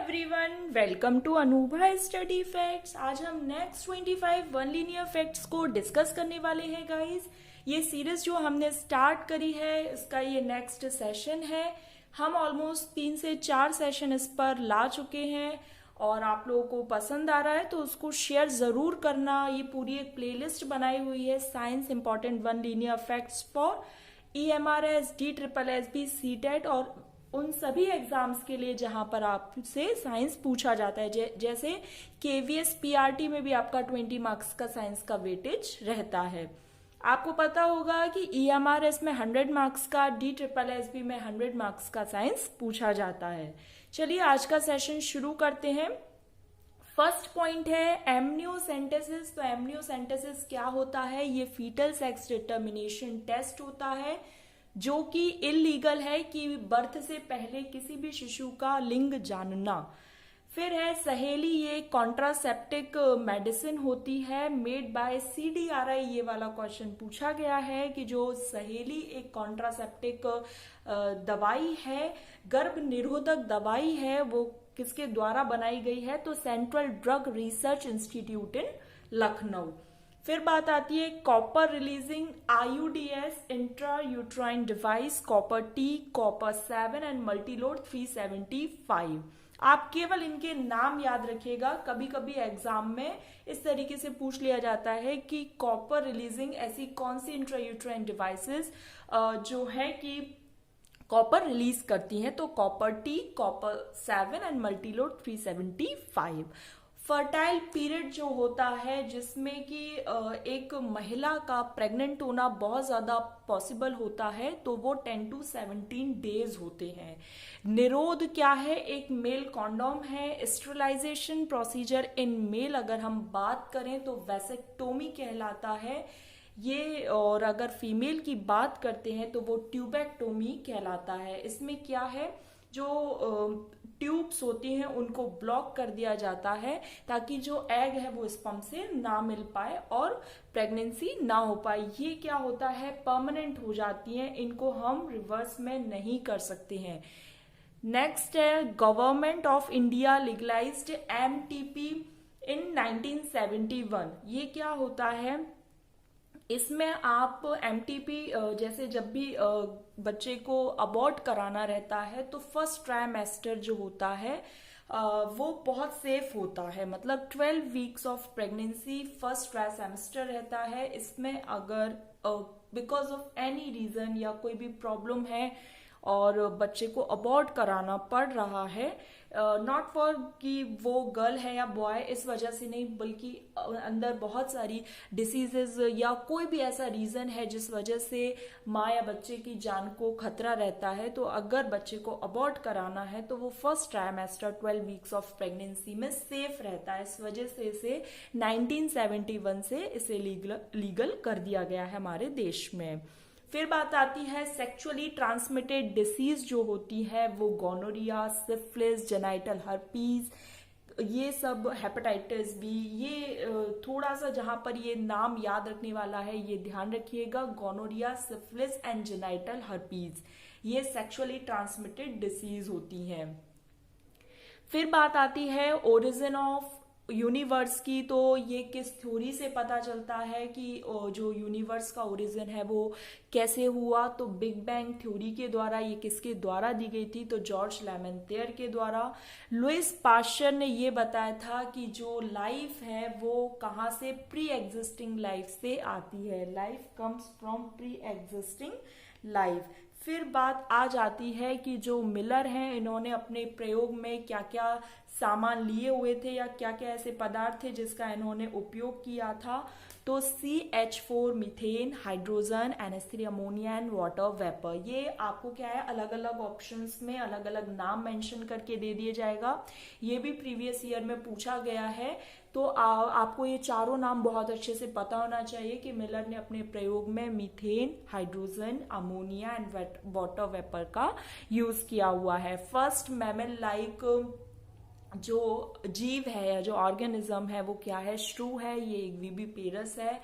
Everyone, welcome to Anubha study facts. आज हम next 25 one liner facts को डिस्कस करने वाले हैं गाइस। ये सीरीज जो हमने स्टार्ट करी है इसका ये नेक्स्ट सेशन है। हम ऑलमोस्ट 3 से 4 सेशन इस पर ला चुके हैं और आप लोगों को पसंद आ रहा है तो उसको शेयर ज़रूर करना। ये पूरी एक प्लेलिस्ट बनाई हुई है, science important one liner facts for EMRS, DSSS, CTET और उन सभी एग्जाम्स के लिए जहां पर आपसे साइंस पूछा जाता है। जैसे KVS PRT में भी आपका 20 मार्क्स का साइंस का वेटेज रहता है। आपको पता होगा कि EMRS में 100 मार्क्स का, DSSS में 100 मार्क्स का साइंस पूछा जाता है। चलिए आज का सेशन शुरू करते हैं। फर्स्ट पॉइंट है एमनियोसेंटेसिस। तो एमनियोसेंटेसिस क्या होता है? ये फीटल सेक्स डिटर्मिनेशन टेस्ट होता है जो कि इलीगल है कि बर्थ से पहले किसी भी शिशु का लिंग जानना। फिर है सहेली, ये कॉन्ट्रासेप्टिक मेडिसिन होती है मेड बाय CDRI। ये वाला क्वेश्चन पूछा गया है कि जो सहेली एक कॉन्ट्रासेप्टिक दवाई है, गर्भ निरोधक दवाई है, वो किसके द्वारा बनाई गई है? तो सेंट्रल ड्रग रिसर्च इंस्टीट्यूट इन लखनऊ। फिर बात आती है copper releasing IUDs, intra uterine device, copper T, copper 7 and Multiload 375। आप केवल इनके नाम याद रखिएगा। कभी कभी एग्जाम में इस तरीके से पूछ लिया जाता है कि कॉपर रिलीजिंग ऐसी कौन सी इंट्रा यूट्राइन डिवाइसेस जो है कि कॉपर रिलीज करती हैं, तो copper T, copper 7 and Multiload 375। Fertile period जो होता है जिसमें कि एक महिला का प्रेग्नेंट होना बहुत ज्यादा पॉसिबल होता है, तो वो 10 to 17 डेज होते हैं। निरोध क्या है? एक मेल कॉन्डोम है। स्टेरिलाइजेशन प्रोसीजर इन मेल अगर हम बात करें तो वैसेक्टोमी कहलाता है ये, और अगर फीमेल की बात करते हैं तो वो ट्यूबेक्टोमी कहलाता है। इसमें क्या है, जो ट्यूब्स होती हैं उनको ब्लॉक कर दिया जाता है ताकि जो एग है वो स्पर्म से ना मिल पाए और प्रेगनेंसी ना हो पाए। ये क्या होता है, परमानेंट हो जाती हैं, इनको हम रिवर्स में नहीं कर सकते हैं। नेक्स्ट है government of India legalised MTP इन 1971। ये क्या होता है? इसमें आप MTP जैसे जब भी बच्चे को अबॉर्ट कराना रहता है तो फर्स्ट ट्राइमेस्टर जो होता है वो बहुत सेफ होता है। मतलब 12 weeks of pregnancy first trimester रहता है। इसमें अगर बिकॉज ऑफ एनी रीजन या कोई भी प्रॉब्लम है और बच्चे को अबॉर्ट कराना पड़ रहा है, नॉट फॉर कि वो गर्ल है या बॉय, इस वजह से नहीं, बल्कि अंदर बहुत सारी डिसीजेज या कोई भी ऐसा रीजन है जिस वजह से माँ या बच्चे की जान को खतरा रहता है, तो अगर बच्चे को अबॉर्ट कराना है तो वो first trimester 12 weeks of pregnancy में सेफ रहता है। इस वजह से इसे 1971 से इसे लीगल कर दिया गया है हमारे देश में। फिर बात आती है सेक्सुअली ट्रांसमिटेड डिसीज जो होती है वो गोनोरिया, सिफिलिस, जेनाइटल हर्पीज, ये सब, हेपेटाइटिस बी, ये थोड़ा सा जहां पर ये नाम याद रखने वाला है ये ध्यान रखिएगा। Gonorrhoea, syphilis and genital herpes ये सेक्सुअली ट्रांसमिटेड डिसीज होती हैं। फिर बात आती है ओरिजिन ऑफ यूनिवर्स की। तो ये किस थ्योरी से पता चलता है कि जो यूनिवर्स का ओरिजिन है वो कैसे हुआ? तो बिग बैंग थ्योरी के द्वारा। ये किसके द्वारा दी गई थी? तो जॉर्ज लेमेंथियर के द्वारा। लुइस पास्चर ने ये बताया था कि जो लाइफ है वो कहाँ से? प्री एग्जिस्टिंग लाइफ से आती है। Life comes from pre existing life. फिर बात आ जाती है कि जो मिलर हैं इन्होंने अपने प्रयोग में क्या क्या सामान लिए हुए थे या क्या क्या ऐसे पदार्थ थे जिसका इन्होंने उपयोग किया था। तो CH4, methane, hydrogen, NH3 ammonia and water vapour. ये आपको क्या है, अलग अलग ऑप्शंस में अलग अलग नाम मेंशन करके दे दिया जाएगा। ये भी प्रीवियस ईयर में पूछा गया है, तो आपको ये चारों नाम बहुत अच्छे से पता होना चाहिए कि मिलर ने अपने प्रयोग में methane, hydrogen, ammonia and water vapour का यूज किया हुआ है। फर्स्ट मैमल लाइक जो जीव है या जो ऑर्गेनिज्म है वो क्या है? श्रू है, ये एक विविपेरस है।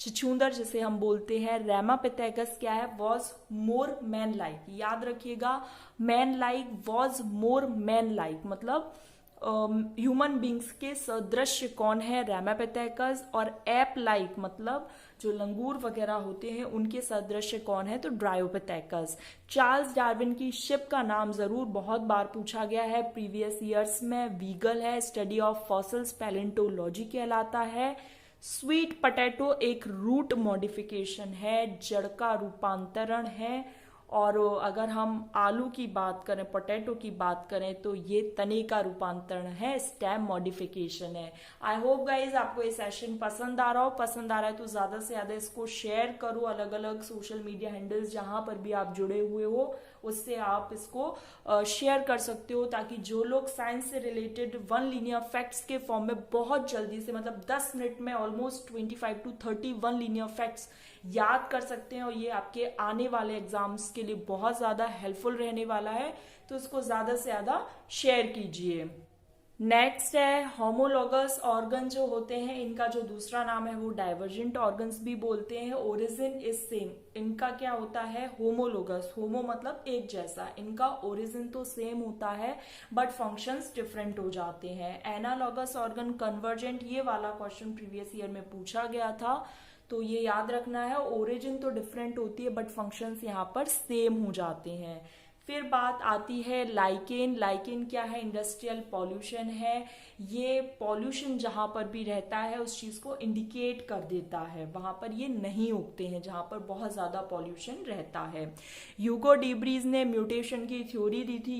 छछूंदर जिसे हम बोलते हैं, रेमापिथेकस क्या है? Was more man like. याद रखिएगा, man like, was more man like, मतलब ह्यूमन बींग्स के सदृश कौन है? रैमापेथेकस। और एप लाइक मतलब जो लंगूर वगैरह होते हैं उनके सदृश कौन है? तो ड्रायोपेथेकस। चार्ल्स डार्विन की शिप का नाम जरूर बहुत बार पूछा गया है प्रीवियस ईयर्स में। वीगल है, स्टडी ऑफ फॉसिल्स पैलेंटोलॉजी कहलाता है। स्वीट पटेटो एक रूट मॉडिफिकेशन है, जड़ का रूपांतरण है। और अगर हम आलू की बात करें, पोटैटो की बात करें, तो ये तने का रूपांतरण है, स्टेम मॉडिफिकेशन है। आई होप गाइज आपको ये सेशन पसंद आ रहा हो। पसंद आ रहा है तो ज्यादा से ज्यादा इसको शेयर करो, अलग अलग सोशल मीडिया हैंडल्स जहां पर भी आप जुड़े हुए हो उससे आप इसको शेयर कर सकते हो, ताकि जो लोग साइंस से रिलेटेड वन लीनियर फैक्ट्स के फॉर्म में बहुत जल्दी से, मतलब 10 मिनट में almost 25 to 30 one liner facts याद कर सकते हैं, और ये आपके आने वाले एग्जाम्स के लिए बहुत ज्यादा हेल्पफुल रहने वाला है, तो इसको ज्यादा से ज्यादा शेयर कीजिए। नेक्स्ट है होमोलॉगस ऑर्गन जो होते हैं, इनका जो दूसरा नाम है वो डाइवर्जेंट ऑर्गन्स भी बोलते हैं। ओरिजिन इज सेम, इनका क्या होता है? होमोलॉगस। होमो मतलब एक जैसा, इनका ओरिजिन तो सेम होता है बट फंक्शंस डिफरेंट हो जाते हैं। एनालॉगस ऑर्गन, कन्वर्जेंट, ये वाला क्वेश्चन प्रीवियस ईयर में पूछा गया था, तो ये याद रखना है। ओरिजिन तो डिफरेंट होती है बट फंक्शंस यहाँ पर सेम हो जाते हैं। फिर बात आती है लाइकेन। लाइकेन क्या है? इंडस्ट्रियल पॉल्यूशन है। ये पॉल्यूशन जहां पर भी रहता है उस चीज को इंडिकेट कर देता है, वहां पर ये नहीं उगते हैं जहां पर बहुत ज्यादा पॉल्यूशन रहता है। ह्यूगो डिब्रीज ने म्यूटेशन की थ्योरी दी थी,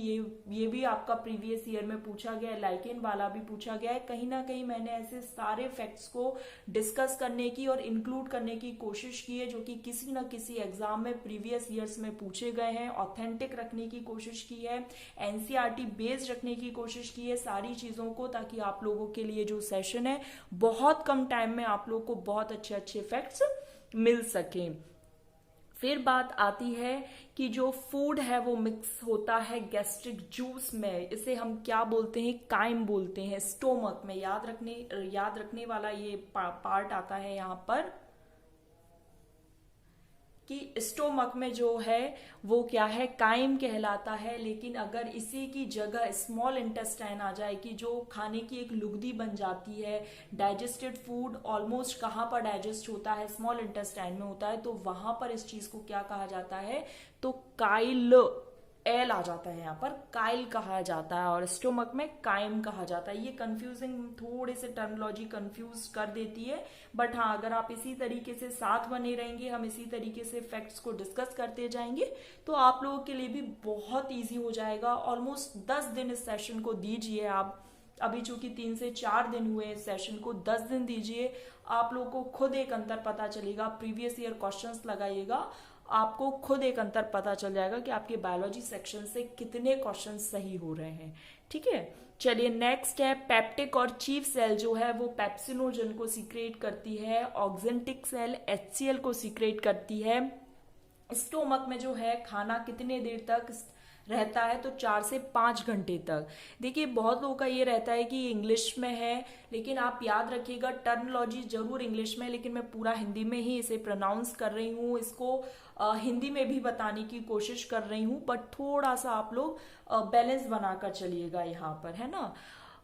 ये भी आपका प्रीवियस ईयर में पूछा गया है, लाइकेन वाला भी पूछा गया है। कहीं ना कहीं मैंने ऐसे सारे फैक्ट्स को डिस्कस करने की और इंक्लूड करने की कोशिश की है जो कि किसी न किसी एग्जाम में प्रीवियस ईयर्स में पूछे गए हैं। ऑथेंटिक रखने की कोशिश की है, एनसीईआरटी बेस्ड रखने की कोशिश की है सारी चीजों को, ताकि आप लोगों के लिए जो सेशन है बहुत कम टाइम में आप लोगों को बहुत अच्छे अच्छे फैक्ट्स मिल सके। फिर बात आती है कि जो फूड है वो मिक्स होता है गैस्ट्रिक जूस में, इसे हम क्या बोलते हैं? काइम बोलते हैं। स्टोमक में याद रखने वाला ये पार्ट आता है यहाँ पर कि स्टोमक में जो है वो क्या है? काइम कहलाता है। लेकिन अगर इसी की जगह स्मॉल इंटेस्टाइन आ जाए कि जो खाने की एक लुगदी बन जाती है, डाइजेस्टेड फूड ऑलमोस्ट कहाँ पर डाइजेस्ट होता है? स्मॉल इंटेस्टाइन में होता है, तो वहां पर इस चीज को क्या कहा जाता है? तो काइल, एल आ जाता है यहाँ पर, काइल कहा जाता है, और स्टोमक में काइम कहा जाता है। ये कंफ्यूजिंग, थोड़े से टर्मिनोलॉजी कंफ्यूज कर देती है, बट हाँ अगर आप इसी तरीके से साथ बने रहेंगे, हम इसी तरीके से फैक्ट्स को डिस्कस करते जाएंगे, तो आप लोगों के लिए भी बहुत इजी हो जाएगा। ऑलमोस्ट 10 दिन इस सेशन को दीजिए आप, अभी चूंकि 3 से 4 दिन हुए इस सेशन को, 10 दिन दीजिए, आप लोगों को खुद एक अंतर पता चलेगा। प्रीवियस ईयर क्वेश्चंस लगाइएगा, आपको खुद एक अंतर पता चल जाएगा कि आपके बायोलॉजी सेक्शन से कितने क्वेश्चन सही हो रहे हैं। ठीक है, चलिए नेक्स्ट है पेप्टिक और चीफ सेल जो है वो पेप्सिनोजन को सीक्रेट करती है, ऑक्जेंटिक सेल एचसीएल को सीक्रेट करती है। स्टोमक में जो है खाना कितने देर तक रहता है? तो 4 से 5 घंटे तक। देखिए बहुत लोगों का ये रहता है कि इंग्लिश में है, लेकिन आप याद रखिएगा टर्मिनोलॉजी जरूर इंग्लिश में है, लेकिन मैं पूरा हिंदी में ही इसे प्रोनाउंस कर रही हूँ, इसको हिंदी में भी बताने की कोशिश कर रही हूँ, बट थोड़ा सा आप लोग बैलेंस बनाकर चलिएगा यहाँ पर, है ना।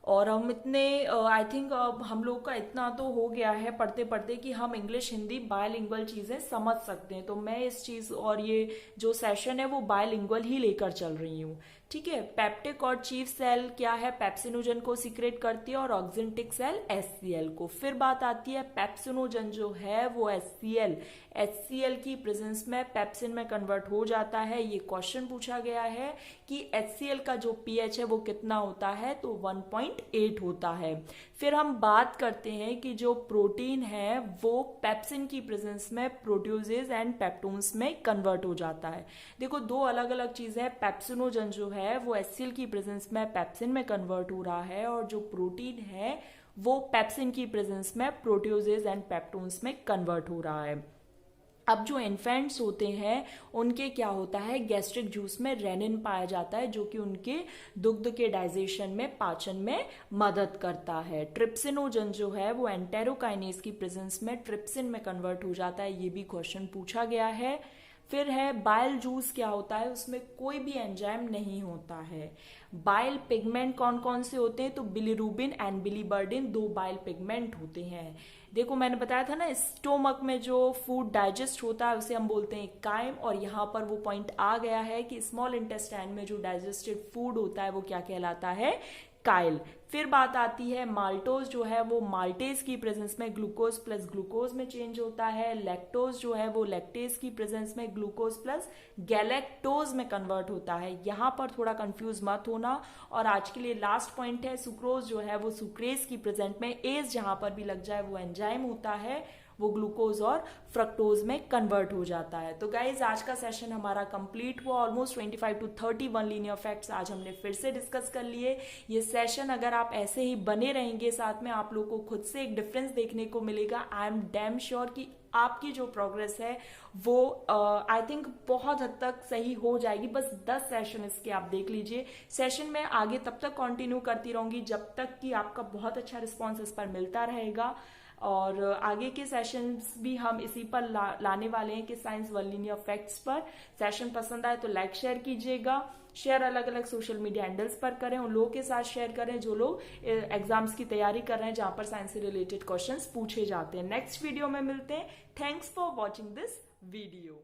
और हम इतने आई थिंक हम लोग का इतना तो हो गया है पढ़ते पढ़ते कि हम इंग्लिश हिंदी बायलिंगुअल चीजें समझ सकते हैं, तो मैं इस चीज और ये जो सेशन है वो बायलिंगुअल ही लेकर चल रही हूँ। ठीक है, पेप्टिक और चीफ सेल क्या है? पेप्सिनोजन को सीक्रेट करती है, और ऑक्जेंटिक सेल एचसीएल को। फिर बात आती है पेप्सिनोजन जो है वो एचसीएल की प्रेजेंस में पेप्सिन में कन्वर्ट हो जाता है। ये क्वेश्चन पूछा गया है कि एचसीएल का जो पीएच है वो कितना होता है? तो 1.8 होता है। फिर हम बात करते हैं कि जो प्रोटीन है वो पेप्सिन की प्रेजेंस में प्रोट्यूजेज एंड पेप्टोन्स में कन्वर्ट हो जाता है। देखो दो अलग अलग चीजें हैं, पेप्सिनोजन जो है वो एचसीएल की प्रेजेंस में पेप्सिन में कन्वर्ट हो रहा है, और जो प्रोटीन है वो पेप्सिन की प्रेजेंस में प्रोट्यूजेज एंड पेप्टोन्स में कन्वर्ट हो रहा है। अब जो इन्फेंट्स होते हैं उनके क्या होता है? गैस्ट्रिक जूस में रेनिन पाया जाता है जो कि उनके दुग्ध के डाइजेशन में, पाचन में मदद करता है। ट्रिप्सिनोजन जो है वो एंटेरोकाइनेज की प्रेजेंस में ट्रिप्सिन में कन्वर्ट हो जाता है, ये भी क्वेश्चन पूछा गया है। फिर है बाइल जूस क्या होता है, उसमें कोई भी एंजाइम नहीं होता है। बाइल पिगमेंट कौन कौन से होते हैं, तो बिलीरुबिन एंड बिलीबर्डिन 2 बाइल पिगमेंट होते हैं। देखो मैंने बताया था ना, स्टोमक में जो फूड डाइजेस्ट होता है उसे हम बोलते हैं काइम, और यहाँ पर वो पॉइंट आ गया है कि स्मॉल इंटेस्टाइन में जो डाइजेस्टेड फूड होता है वो क्या कहलाता है, काइल। फिर बात आती है माल्टोज जो है वो माल्टेज की प्रेजेंस में ग्लूकोज प्लस ग्लूकोज में चेंज होता है। लैक्टोज जो है वो लैक्टेज की प्रेजेंस में ग्लूकोज प्लस गैलेक्टोज में कन्वर्ट होता है। यहां पर थोड़ा कंफ्यूज मत होना। और आज के लिए लास्ट पॉइंट है सुक्रोज जो है वो सुक्रेज की प्रेजेंट में एज जहां पर भी लग जाए वो एंजाइम होता है, वो ग्लूकोज और फ्रक्टोज में कन्वर्ट हो जाता है। तो गाइज आज का सेशन हमारा कंप्लीट हुआ। ऑलमोस्ट 25 to 31 लीनियर फैक्ट्स आज हमने फिर से डिस्कस कर लिए। ये सेशन अगर आप ऐसे ही बने रहेंगे साथ में, आप लोगों को खुद से एक डिफरेंस देखने को मिलेगा। आई एम डैम श्योर कि आपकी जो प्रोग्रेस है वो आई थिंक बहुत हद तक सही हो जाएगी। बस 10 सेशन इसके आप देख लीजिए। सेशन में आगे तब तक कंटिन्यू करती रहूंगी जब तक कि आपका बहुत अच्छा रिस्पॉन्स इस पर मिलता रहेगा। और आगे के सेशंस भी हम इसी पर लाने वाले हैं कि साइंस 1 लीनियर फैक्ट्स पर। सेशन पसंद आए तो लाइक शेयर कीजिएगा। शेयर अलग अलग सोशल मीडिया हैंडल्स पर करें, उन लोगों के साथ शेयर करें जो लोग एग्जाम्स की तैयारी कर रहे हैं जहां पर साइंस से रिलेटेड क्वेश्चंस पूछे जाते हैं। नेक्स्ट वीडियो में मिलते हैं। Thanks for watching this video.